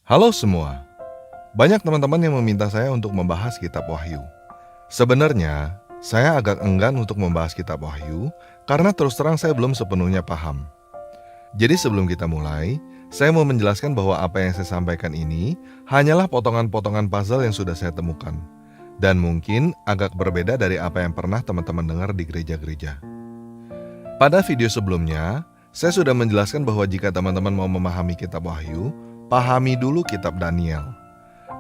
Halo semua, banyak teman-teman yang meminta saya untuk membahas kitab Wahyu. Sebenarnya, saya agak enggan untuk membahas kitab Wahyu karena terus terang saya belum sepenuhnya paham. Jadi sebelum kita mulai, saya mau menjelaskan bahwa apa yang saya sampaikan ini hanyalah potongan-potongan puzzle yang sudah saya temukan. Dan mungkin agak berbeda dari apa yang pernah teman-teman dengar di gereja-gereja. Pada video sebelumnya, saya sudah menjelaskan bahwa jika teman-teman mau memahami kitab Wahyu, pahami dulu kitab Daniel.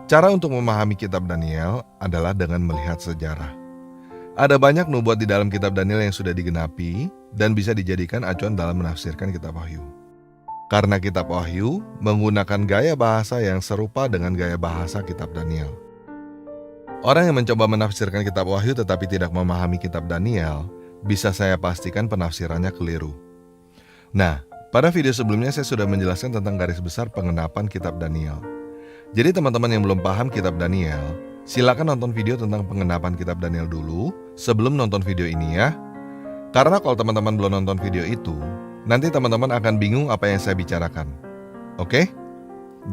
Cara untuk memahami kitab Daniel adalah dengan melihat sejarah. Ada banyak nubuat di dalam kitab Daniel yang sudah digenapi dan bisa dijadikan acuan dalam menafsirkan kitab Wahyu. Karena kitab Wahyu menggunakan gaya bahasa yang serupa dengan gaya bahasa kitab Daniel. Orang yang mencoba menafsirkan kitab Wahyu tetapi tidak memahami kitab Daniel, bisa saya pastikan penafsirannya keliru. Nah, pada video sebelumnya saya sudah menjelaskan tentang garis besar pengenapan kitab Daniel. Jadi teman-teman yang belum paham kitab Daniel, silakan nonton video tentang pengenapan kitab Daniel dulu sebelum nonton video ini ya. Karena kalau teman-teman belum nonton video itu, nanti teman-teman akan bingung apa yang saya bicarakan. Oke?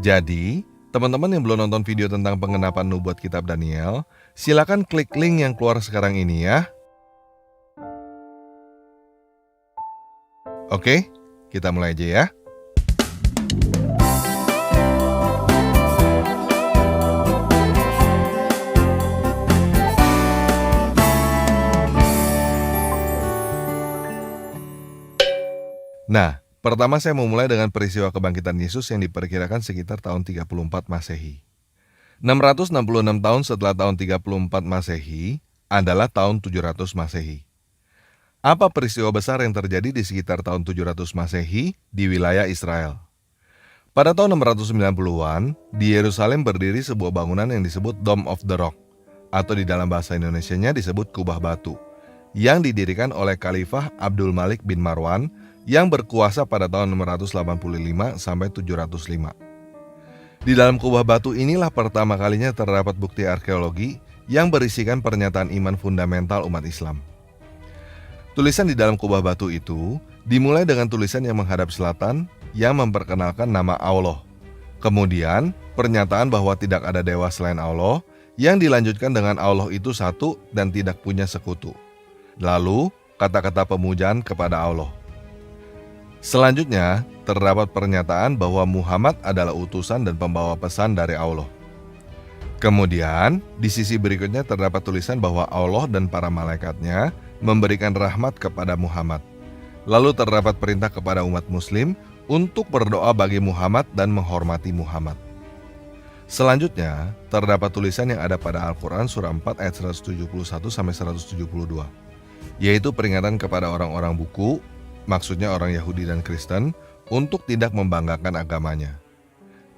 Jadi, teman-teman yang belum nonton video tentang pengenapan nubuat kitab Daniel, silakan klik link yang keluar sekarang ini ya. Oke, kita mulai aja ya. Nah, pertama saya mau mulai dengan peristiwa kebangkitan Yesus yang diperkirakan sekitar tahun 34 Masehi. 666 tahun setelah tahun 34 Masehi adalah tahun 700 Masehi. Apa peristiwa besar yang terjadi di sekitar tahun 700 Masehi di wilayah Israel? Pada tahun 690-an, di Yerusalem berdiri sebuah bangunan yang disebut Dome of the Rock, atau di dalam bahasa Indonesianya disebut Kubah Batu, yang didirikan oleh Khalifah Abdul Malik bin Marwan yang berkuasa pada tahun 685 sampai 705. Di dalam kubah batu inilah pertama kalinya terdapat bukti arkeologi yang berisikan pernyataan iman fundamental umat Islam. Tulisan di dalam kubah batu itu dimulai dengan tulisan yang menghadap selatan yang memperkenalkan nama Allah. Kemudian, pernyataan bahwa tidak ada dewa selain Allah yang dilanjutkan dengan Allah itu satu dan tidak punya sekutu. Lalu, kata-kata pemujaan kepada Allah. Selanjutnya, terdapat pernyataan bahwa Muhammad adalah utusan dan pembawa pesan dari Allah. Kemudian, di sisi berikutnya terdapat tulisan bahwa Allah dan para malaikatnya memberikan rahmat kepada Muhammad. Lalu terdapat perintah kepada umat muslim untuk berdoa bagi Muhammad dan menghormati Muhammad. Selanjutnya, terdapat tulisan yang ada pada Al-Quran surah 4 ayat 171-172, yaitu peringatan kepada orang-orang buku, maksudnya orang Yahudi dan Kristen, untuk tidak membanggakan agamanya.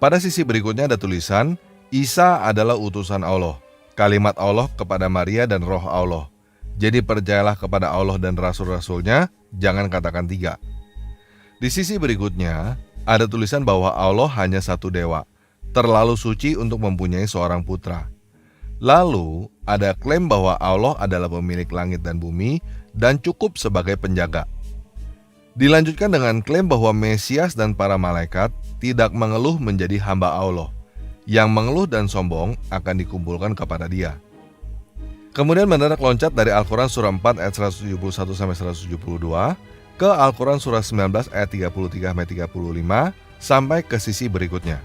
Pada sisi berikutnya ada tulisan, Isa adalah utusan Allah, kalimat Allah kepada Maria dan roh Allah. Jadi percayalah kepada Allah dan rasul-rasulnya, jangan katakan tiga. Di sisi berikutnya, ada tulisan bahwa Allah hanya satu dewa, terlalu suci untuk mempunyai seorang putra. Lalu, ada klaim bahwa Allah adalah pemilik langit dan bumi dan cukup sebagai penjaga. Dilanjutkan dengan klaim bahwa Mesias dan para malaikat tidak mengeluh menjadi hamba Allah. Yang mengeluh dan sombong akan dikumpulkan kepada Dia. Kemudian mendadak loncat dari Al-Quran surah 4 ayat 171-172 ke Al-Quran surah 19 ayat 33-35 sampai ke sisi berikutnya,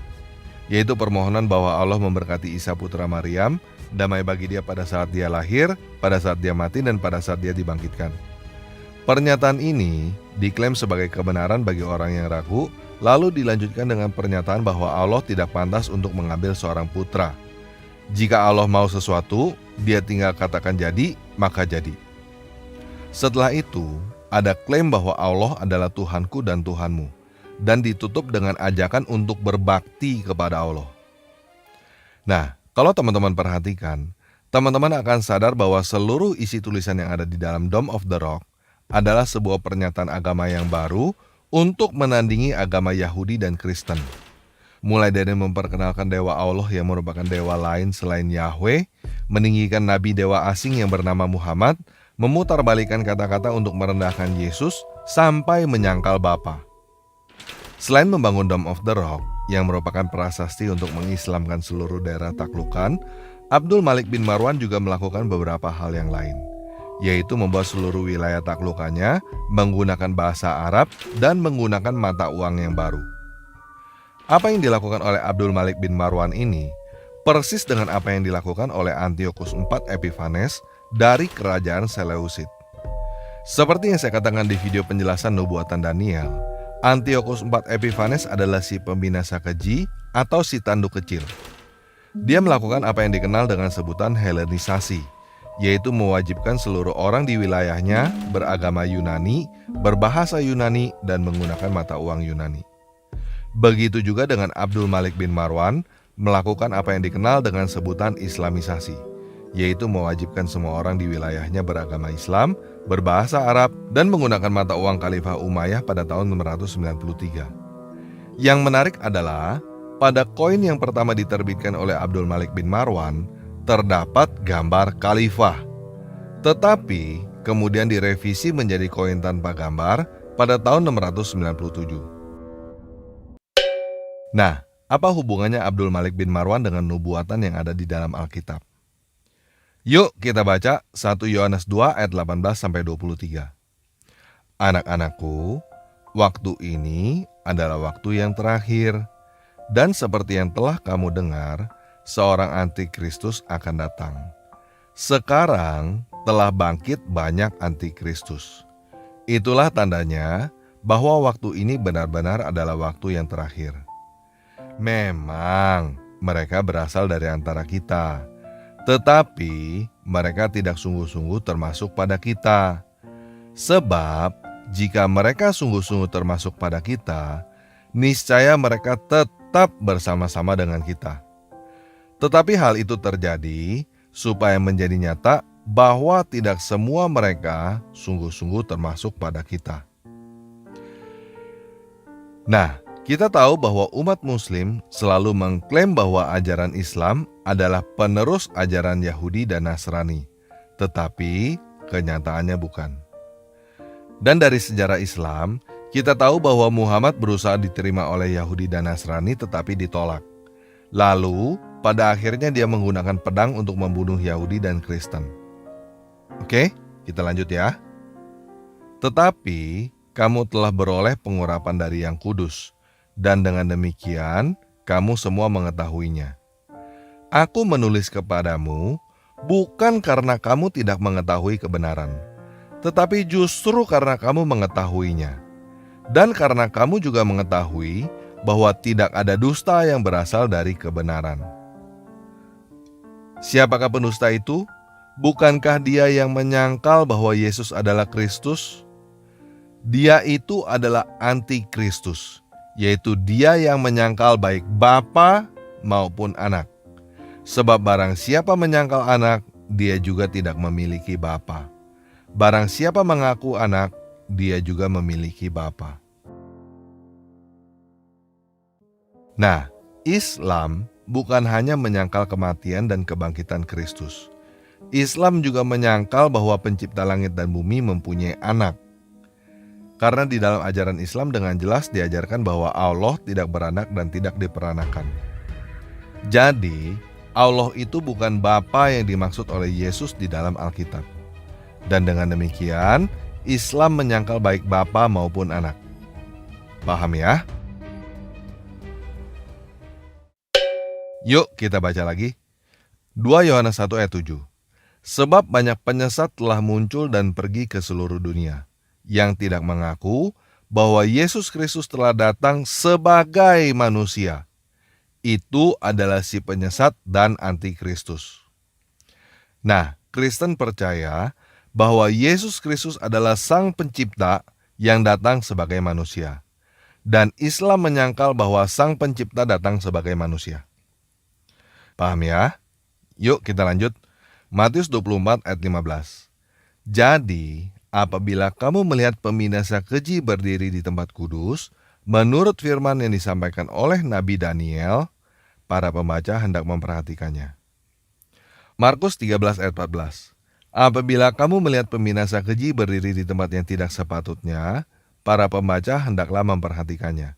yaitu permohonan bahwa Allah memberkati Isa putra Maryam, damai bagi dia pada saat dia lahir, pada saat dia mati, dan pada saat dia dibangkitkan. Pernyataan ini diklaim sebagai kebenaran bagi orang yang ragu, lalu dilanjutkan dengan pernyataan bahwa Allah tidak pantas untuk mengambil seorang putra. Jika Allah mau sesuatu, Dia tinggal katakan jadi, maka jadi. Setelah itu, ada klaim bahwa Allah adalah Tuhanku dan Tuhanmu, dan ditutup dengan ajakan untuk berbakti kepada Allah. Nah, kalau teman-teman perhatikan, teman-teman akan sadar bahwa seluruh isi tulisan yang ada di dalam Dome of the Rock adalah sebuah pernyataan agama yang baru untuk menandingi agama Yahudi dan Kristen. Mulai dari memperkenalkan dewa Allah yang merupakan dewa lain selain Yahweh, meninggikan nabi dewa asing yang bernama Muhammad, memutarbalikkan kata-kata untuk merendahkan Yesus, sampai menyangkal Bapa. Selain membangun Dome of the Rock, yang merupakan prasasti untuk mengislamkan seluruh daerah taklukan, Abdul Malik bin Marwan juga melakukan beberapa hal yang lain, yaitu membuat seluruh wilayah taklukannya menggunakan bahasa Arab dan menggunakan mata uang yang baru. Apa yang dilakukan oleh Abdul Malik bin Marwan ini persis dengan apa yang dilakukan oleh Antiochus IV Epiphanes dari kerajaan Seleucid. Seperti yang saya katakan di video penjelasan nubuatan Daniel, Antiochus IV Epiphanes adalah si pembinasa keji atau si tanduk kecil. Dia melakukan apa yang dikenal dengan sebutan Helenisasi, yaitu mewajibkan seluruh orang di wilayahnya beragama Yunani, berbahasa Yunani, dan menggunakan mata uang Yunani. Begitu juga dengan Abdul Malik bin Marwan melakukan apa yang dikenal dengan sebutan Islamisasi, yaitu mewajibkan semua orang di wilayahnya beragama Islam, berbahasa Arab, dan menggunakan mata uang Khalifah Umayyah pada tahun 693. Yang menarik adalah, pada koin yang pertama diterbitkan oleh Abdul Malik bin Marwan, terdapat gambar Khalifah. Tetapi, kemudian direvisi menjadi koin tanpa gambar pada tahun 697. Nah, apa hubungannya Abdul Malik bin Marwan dengan nubuatan yang ada di dalam Alkitab? Yuk kita baca 1 Yohanes 2 ayat 18-23. Anak-anakku, waktu ini adalah waktu yang terakhir, dan seperti yang telah kamu dengar, seorang antikristus akan datang. Sekarang telah bangkit banyak antikristus. Itulah tandanya bahwa waktu ini benar-benar adalah waktu yang terakhir. Memang mereka berasal dari antara kita, tetapi mereka tidak sungguh-sungguh termasuk pada kita. Sebab jika mereka sungguh-sungguh termasuk pada kita, niscaya mereka tetap bersama-sama dengan kita. Tetapi hal itu terjadi supaya menjadi nyata bahwa tidak semua mereka sungguh-sungguh termasuk pada kita. Nah, kita tahu bahwa umat Muslim selalu mengklaim bahwa ajaran Islam adalah penerus ajaran Yahudi dan Nasrani, tetapi kenyataannya bukan. Dan dari sejarah Islam, kita tahu bahwa Muhammad berusaha diterima oleh Yahudi dan Nasrani tetapi ditolak. Lalu, pada akhirnya dia menggunakan pedang untuk membunuh Yahudi dan Kristen. Oke, kita lanjut ya. Tetapi, kamu telah beroleh pengurapan dari Yang Kudus, dan dengan demikian, kamu semua mengetahuinya. Aku menulis kepadamu, bukan karena kamu tidak mengetahui kebenaran, tetapi justru karena kamu mengetahuinya. Dan karena kamu juga mengetahui bahwa tidak ada dusta yang berasal dari kebenaran. Siapakah pendusta itu? Bukankah dia yang menyangkal bahwa Yesus adalah Kristus? Dia itu adalah antikristus, yaitu dia yang menyangkal baik Bapa maupun Anak. Sebab barang siapa menyangkal Anak, dia juga tidak memiliki Bapa. Barang siapa mengaku Anak, dia juga memiliki Bapa. Nah, Islam bukan hanya menyangkal kematian dan kebangkitan Kristus. Islam juga menyangkal bahwa pencipta langit dan bumi mempunyai anak. Karena di dalam ajaran Islam dengan jelas diajarkan bahwa Allah tidak beranak dan tidak diperanakan. Jadi, Allah itu bukan Bapa yang dimaksud oleh Yesus di dalam Alkitab. Dan dengan demikian, Islam menyangkal baik Bapa maupun Anak. Paham ya? Yuk kita baca lagi. 2 Yohanes 1 ayat 7. Sebab banyak penyesat telah muncul dan pergi ke seluruh dunia, yang tidak mengaku bahwa Yesus Kristus telah datang sebagai manusia. Itu adalah si penyesat dan antikristus. Nah, Kristen percaya bahwa Yesus Kristus adalah Sang Pencipta yang datang sebagai manusia. Dan Islam menyangkal bahwa Sang Pencipta datang sebagai manusia. Paham ya? Yuk kita lanjut. Matius 24 ayat 15. Jadi, apabila kamu melihat pembinasa keji berdiri di tempat kudus, menurut firman yang disampaikan oleh Nabi Daniel, para pembaca hendak memperhatikannya. Markus 13 ayat 14. Apabila kamu melihat pembinasa keji berdiri di tempat yang tidak sepatutnya, para pembaca hendaklah memperhatikannya.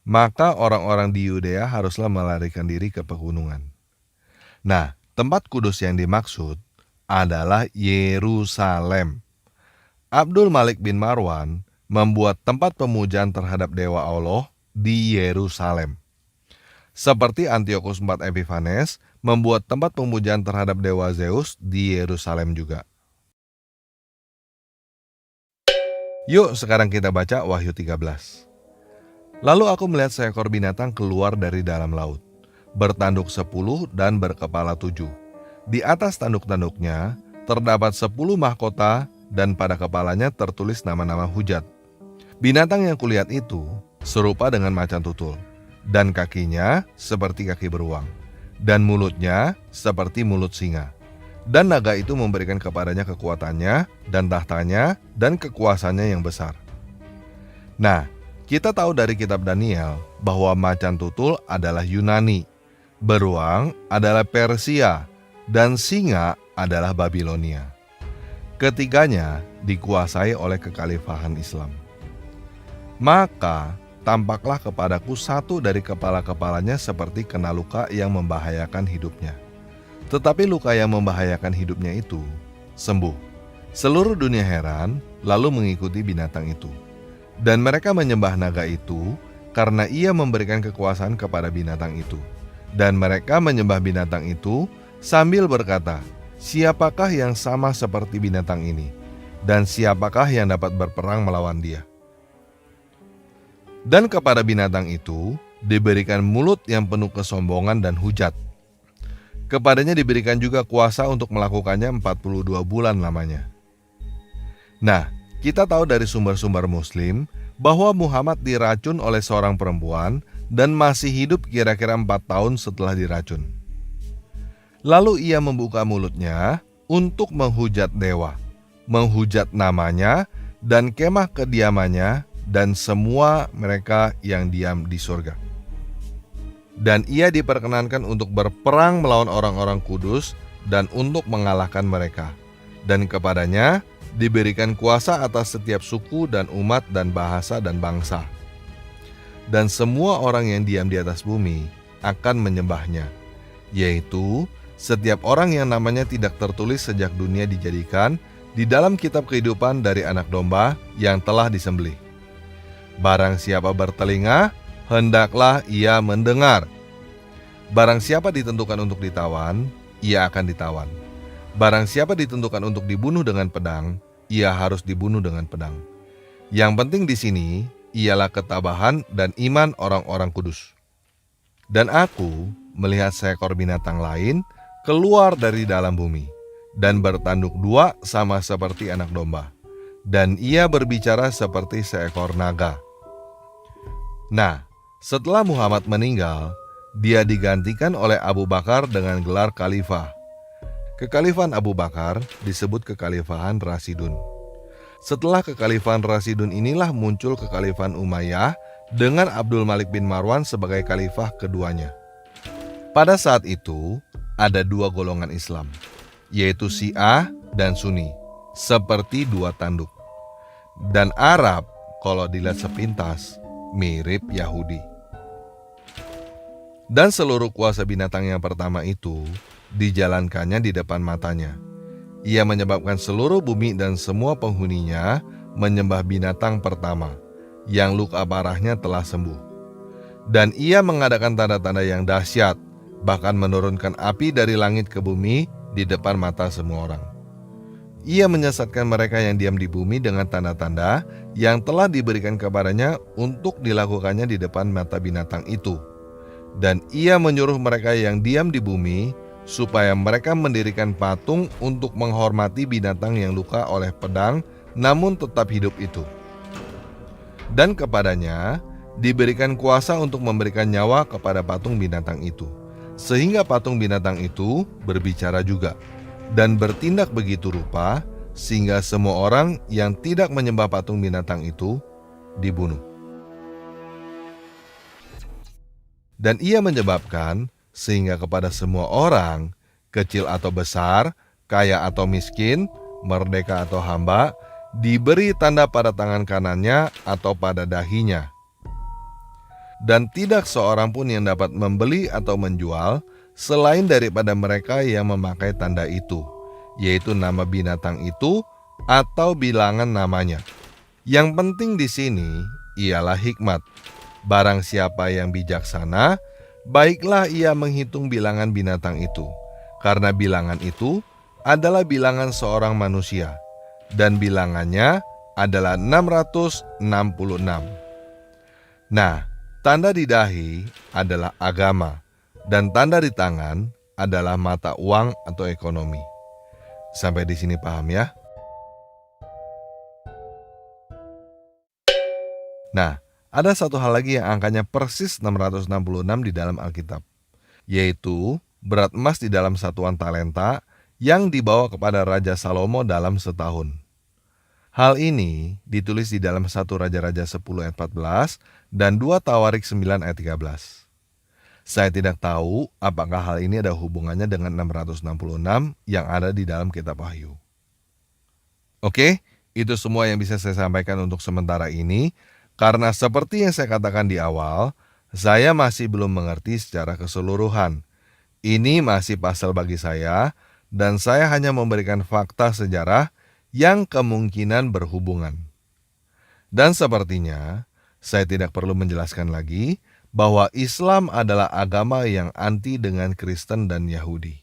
maka orang-orang di Yudea haruslah melarikan diri ke pegunungan. Nah, tempat kudus yang dimaksud adalah Yerusalem. Abdul Malik bin Marwan membuat tempat pemujaan terhadap Dewa Allah di Yerusalem. Seperti Antiochus IV Epiphanes membuat tempat pemujaan terhadap Dewa Zeus di Yerusalem juga. Yuk sekarang kita baca Wahyu 13. Lalu aku melihat seekor binatang keluar dari dalam laut, bertanduk 10 dan berkepala 7. Di atas tanduk-tanduknya terdapat 10 mahkota dan pada kepalanya tertulis nama-nama hujat. Binatang yang kulihat itu serupa dengan macan tutul, dan kakinya seperti kaki beruang, dan mulutnya seperti mulut singa. Dan naga itu memberikan kepadanya kekuatannya dan tahtanya dan kekuasaannya yang besar. Nah, kita tahu dari kitab Daniel bahwa macan tutul adalah Yunani, beruang adalah Persia, dan singa adalah Babilonia. Ketiganya dikuasai oleh kekhalifahan Islam. Maka tampaklah kepadaku satu dari kepala-kepalanya seperti kena luka yang membahayakan hidupnya. Tetapi luka yang membahayakan hidupnya itu sembuh. Seluruh dunia heran lalu mengikuti binatang itu. Dan mereka menyembah naga itu karena ia memberikan kekuasaan kepada binatang itu. Dan mereka menyembah binatang itu sambil berkata, "Siapakah yang sama seperti binatang ini? Dan siapakah yang dapat berperang melawan dia?" Dan kepada binatang itu diberikan mulut yang penuh kesombongan dan hujat. Kepadanya diberikan juga kuasa untuk melakukannya 42 bulan lamanya. Nah, kita tahu dari sumber-sumber Muslim bahwa Muhammad diracun oleh seorang perempuan dan masih hidup kira-kira 4 tahun setelah diracun. Lalu ia membuka mulutnya untuk menghujat dewa, menghujat namanya dan kemah kediamannya dan semua mereka yang diam di surga. Dan ia diperkenankan untuk berperang melawan orang-orang kudus dan untuk mengalahkan mereka. Dan kepadanya diberikan kuasa atas setiap suku dan umat dan bahasa dan bangsa. Dan semua orang yang diam di atas bumi akan menyembahnya, yaitu setiap orang yang namanya tidak tertulis sejak dunia dijadikan di dalam kitab kehidupan dari anak domba yang telah disembelih. Barang siapa bertelinga, hendaklah ia mendengar. Barang siapa ditentukan untuk ditawan, ia akan ditawan. Barang siapa ditentukan untuk dibunuh dengan pedang, ia harus dibunuh dengan pedang. Yang penting di sini ialah ketabahan dan iman orang-orang kudus. Dan aku melihat seekor binatang lain keluar dari dalam bumi dan bertanduk 2 sama seperti anak domba, dan ia berbicara seperti seekor naga. Nah, setelah Muhammad meninggal, dia digantikan oleh Abu Bakar dengan gelar khalifah. Kekhalifahan Abu Bakar disebut kekhalifahan Rasidun. Setelah kekhalifahan Rasidun inilah muncul kekhalifahan Umayyah dengan Abdul Malik bin Marwan sebagai khalifah keduanya. Pada saat itu, ada 2 golongan Islam, yaitu Syiah dan Sunni, seperti 2 tanduk. Dan Arab, kalau dilihat sepintas, mirip Yahudi. Dan seluruh kuasa binatang yang pertama itu dijalankannya di depan matanya. Ia menyebabkan seluruh bumi dan semua penghuninya menyembah binatang pertama, yang luka parahnya telah sembuh. Dan ia mengadakan tanda-tanda yang dahsyat, bahkan menurunkan api dari langit ke bumi di depan mata semua orang. Ia menyesatkan mereka yang diam di bumi dengan tanda-tanda yang telah diberikan kepadanya untuk dilakukannya di depan mata binatang itu. Dan ia menyuruh mereka yang diam di bumi supaya mereka mendirikan patung untuk menghormati binatang yang luka oleh pedang namun tetap hidup itu. Dan kepadanya diberikan kuasa untuk memberikan nyawa kepada patung binatang itu, sehingga patung binatang itu berbicara juga dan bertindak begitu rupa sehingga semua orang yang tidak menyembah patung binatang itu dibunuh. Dan ia menyebabkan sehingga kepada semua orang, kecil atau besar, kaya atau miskin, merdeka atau hamba, diberi tanda pada tangan kanannya atau pada dahinya. dan tidak seorang pun yang dapat membeli atau menjual selain daripada mereka yang memakai tanda itu, yaitu nama binatang itu atau bilangan namanya. Yang penting di sini ialah hikmat. Barang siapa yang bijaksana, baiklah ia menghitung bilangan binatang itu, karena bilangan itu adalah bilangan seorang manusia, dan bilangannya adalah 666. Nah, tanda di dahi adalah agama, dan tanda di tangan adalah mata uang atau ekonomi. Sampai di sini paham ya? Nah, ada satu hal lagi yang angkanya persis 666 di dalam Alkitab, yaitu berat emas di dalam satuan talenta yang dibawa kepada Raja Salomo dalam setahun. Hal ini ditulis di dalam 1 Raja-Raja 10 ayat 14 dan 2 Tawarik 9 ayat 13. Saya tidak tahu apakah hal ini ada hubungannya dengan 666 yang ada di dalam kitab Wahyu. Oke, itu semua yang bisa saya sampaikan untuk sementara ini. Karena seperti yang saya katakan di awal, saya masih belum mengerti secara keseluruhan. Ini masih pasal bagi saya, dan saya hanya memberikan fakta sejarah yang kemungkinan berhubungan. Dan sepertinya, saya tidak perlu menjelaskan lagi bahwa Islam adalah agama yang anti dengan Kristen dan Yahudi.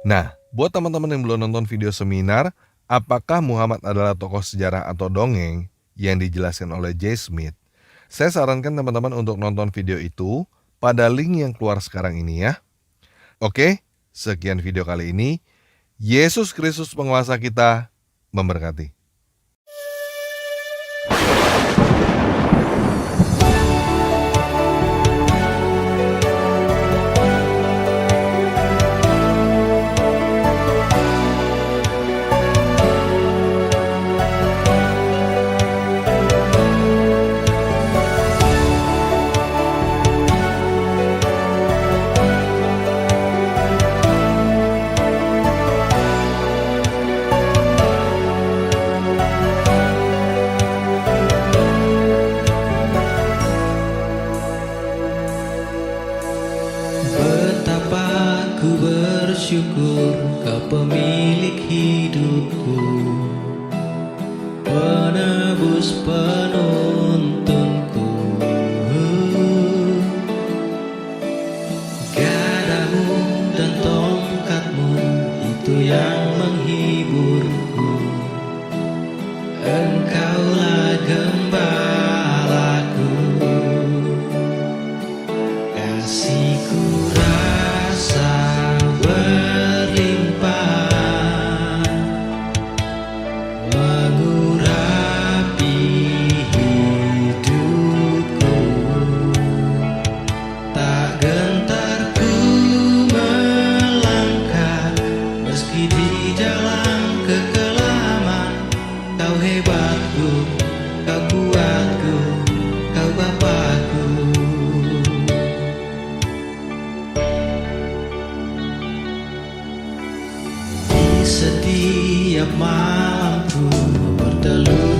Nah, buat teman-teman yang belum nonton video seminar, apakah Muhammad adalah tokoh sejarah atau dongeng yang dijelaskan oleh J. Smith, saya sarankan teman-teman untuk nonton video itu pada link yang keluar sekarang ini ya. Oke, sekian video kali ini. Yesus Kristus penguasa kita memberkati. Ku bersyukur Kau pemilik hidupku, penebus penuntunku. Gadamu dan tongkatmu itu yang menghiburku. Engkaulah gembalaku, kasihku rasa berlimpah, mengurapi hidupku. Tak gentar ku melangkah, meski di jalan kekelaman. Kau hebatku, kau kuatku, kau Bapakku. Di setiap malamku berteduh